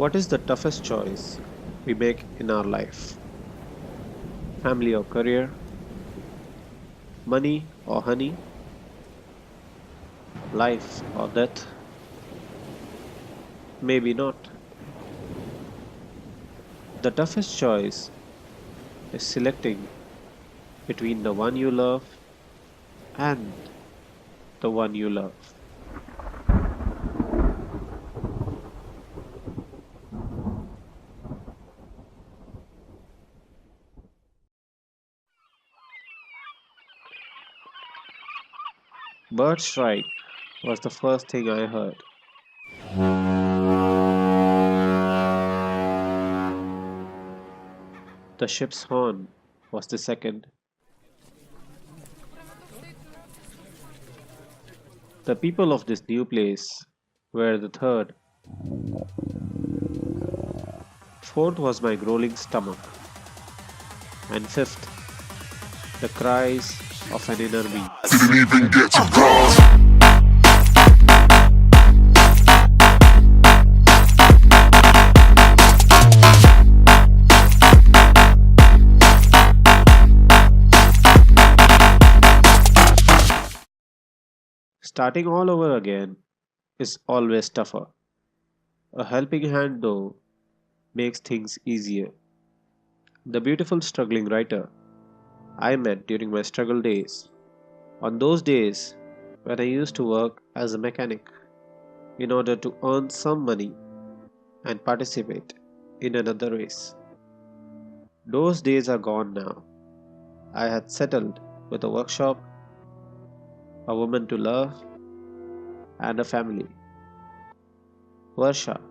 What is the toughest choice we make in our life? Family or career? Money or honey? Life or death? Maybe not. The toughest choice is selecting between the one you love and the one you love. Bird strike was the first thing I heard. The ship's horn was the second. The people of this new place were the third. Fourth was my growling stomach. And fifth, the cries of an inner me. Didn't even get to cross. Starting all over again is always tougher. A helping hand, though, makes things easier. The beautiful struggling writer I met during my struggle days, on those days when I used to work as a mechanic in order to earn some money and participate in another race. Those days are gone now. I had settled with a workshop, a woman to love, and a family. Varsha,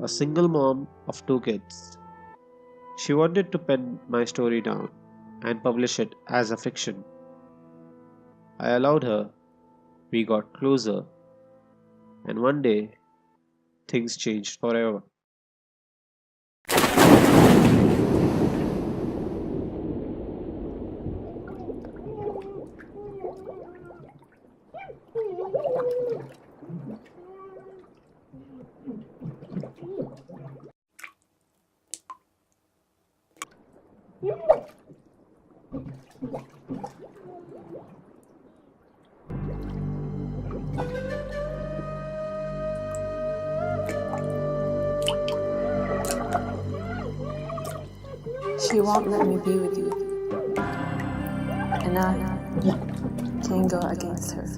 a single mom of two kids. She wanted to pen my story down and publish it as a fiction. I allowed her, we got closer, and one day things changed forever. She won't let me be with you, and I can't go against her.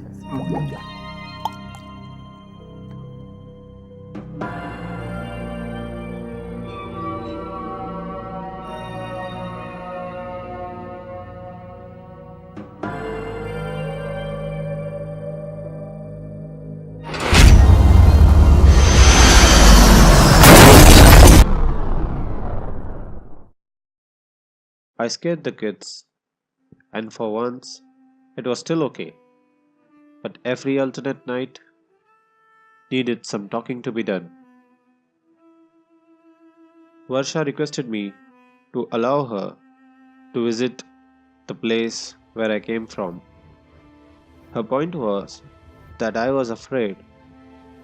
I scared the kids, and for once it was still okay, but every alternate night needed some talking to be done. Varsha requested me to allow her to visit the place where I came from. Her point was that I was afraid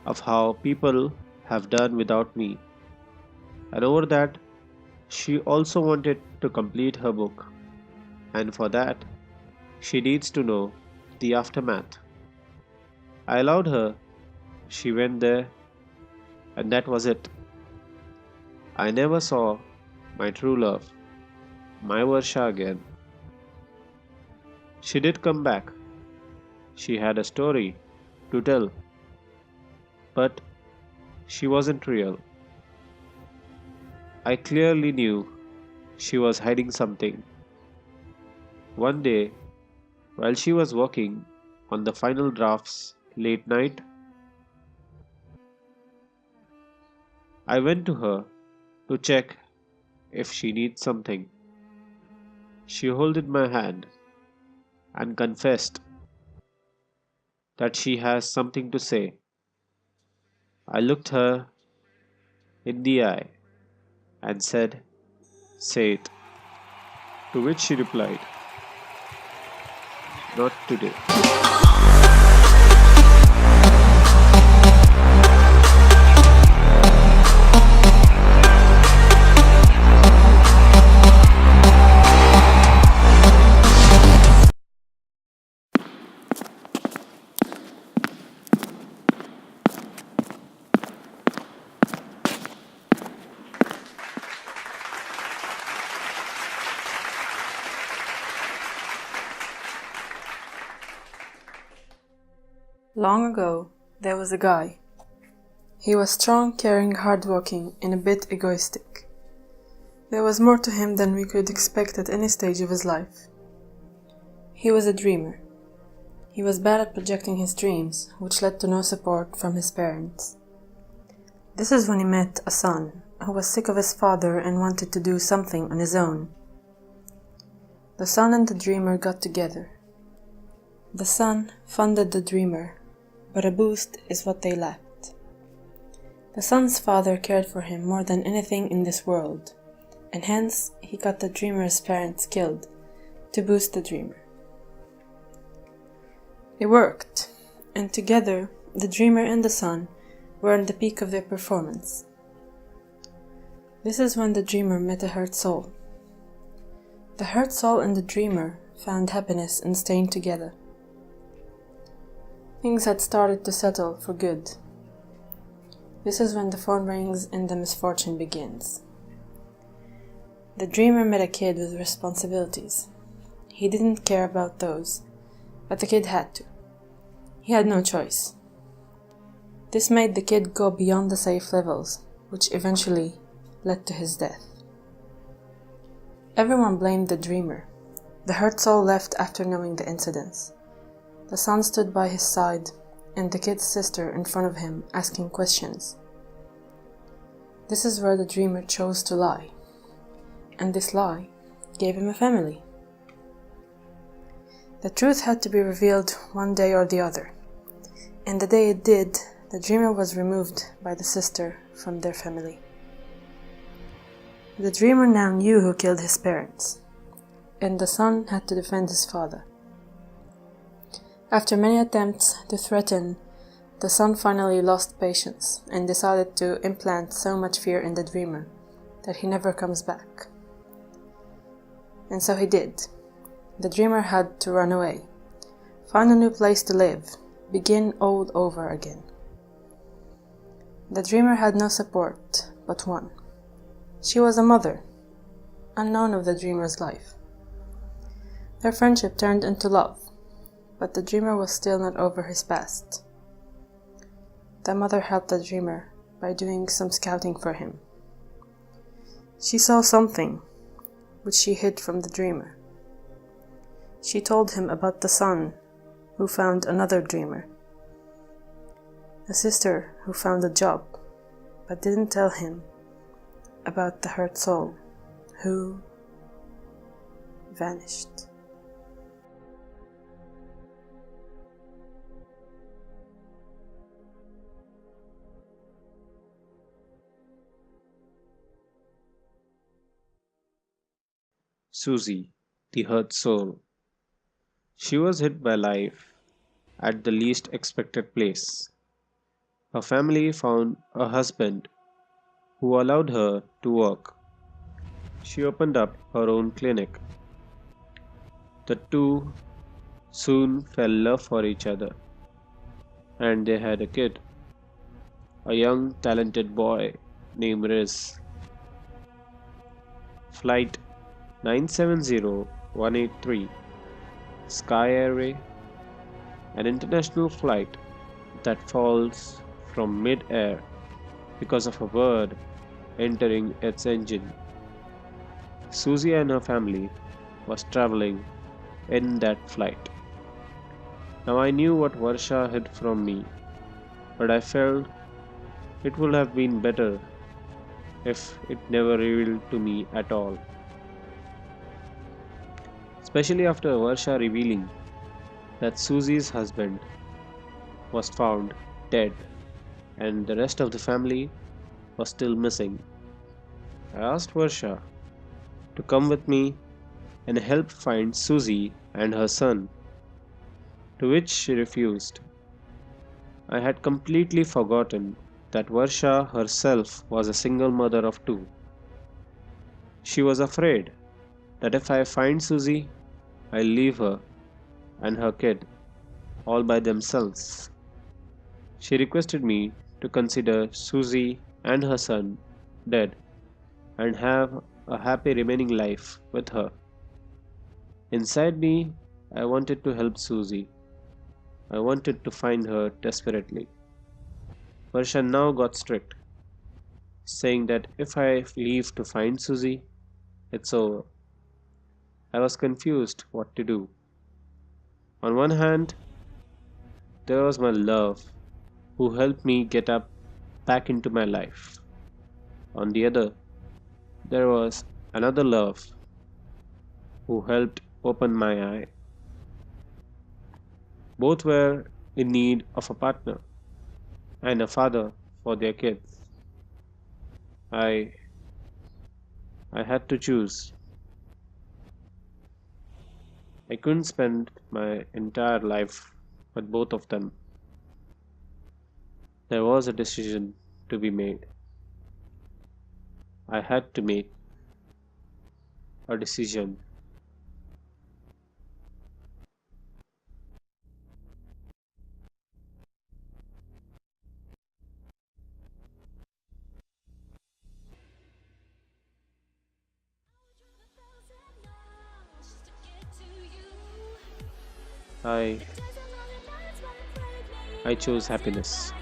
of how people have done without me, and over that, she also wanted to complete her book, and for that, she needs to know the aftermath. I allowed her, she went there, and that was it. I never saw my true love, my Varsha again. She did come back. She had a story to tell, but she wasn't real. I clearly knew she was hiding something. One day, while she was working on the final drafts late night, I went to her to check if she needs something. She holded my hand and confessed that she has something to say. I looked her in the eye and said, "Say it." To which she replied, "Not today." Long ago, there was a guy. He was strong, caring, hardworking, and a bit egoistic. There was more to him than we could expect at any stage of his life. He was a dreamer. He was bad at projecting his dreams, which led to no support from his parents. This is when he met a son who was sick of his father and wanted to do something on his own. The son and the dreamer got together. The son funded the dreamer, but a boost is what they lacked. The son's father cared for him more than anything in this world, and hence he got the dreamer's parents killed to boost the dreamer. It worked, and together the dreamer and the son were on the peak of their performance. This is when the dreamer met a hurt soul. The hurt soul and the dreamer found happiness in staying together. Things had started to settle for good. This is when the phone rings and the misfortune begins. The dreamer met a kid with responsibilities. He didn't care about those, but the kid had to. He had no choice. This made the kid go beyond the safe levels, which eventually led to his death. Everyone blamed the dreamer. The hurt soul left after knowing the incidents. The son stood by his side, and the kid's sister in front of him, asking questions. This is where the dreamer chose to lie, and this lie gave him a family. The truth had to be revealed one day or the other, and the day it did, the dreamer was removed by the sister from their family. The dreamer now knew who killed his parents, and the son had to defend his father. After many attempts to threaten, the son finally lost patience and decided to implant so much fear in the dreamer that he never comes back. And so he did. The dreamer had to run away, find a new place to live, begin all over again. The dreamer had no support but one. She was a mother, unknown of the dreamer's life. Their friendship turned into love, but the dreamer was still not over his past. The mother helped the dreamer by doing some scouting for him. She saw something which she hid from the dreamer. She told him about the son who found another dreamer, a sister who found a job, but didn't tell him about the hurt soul who vanished. Susie, the hurt soul. She was hit by life at the least expected place. Her family found a husband who allowed her to work. She opened up her own clinic. The two soon fell in love for each other, and they had a kid, a young talented boy named Riz. Flight 970183, Sky Airway, an international flight that falls from mid-air because of a bird entering its engine. Susie and her family was traveling in that flight. Now I knew what Varsha hid from me, but I felt it would have been better if it never revealed to me at all. Especially after Varsha revealing that Susie's husband was found dead and the rest of the family was still missing. I asked Varsha to come with me and help find Susie and her son, to which she refused. I had completely forgotten that Varsha herself was a single mother of two. She was afraid that if I find Susie, I'll leave her and her kid all by themselves. She requested me to consider Susie and her son dead and have a happy remaining life with her. Inside me, I wanted to help Susie. I wanted to find her desperately. Varsha now got strict, saying that if I leave to find Susie, it's over. I was confused what to do. On one hand, there was my love, who helped me get up back into my life. On the other, there was another love who helped open my eye. Both were in need of a partner and a father for their kids. I I had to choose. I couldn't spend my entire life with both of them. There was a decision to be made. I had to make a decision. I I chose happiness.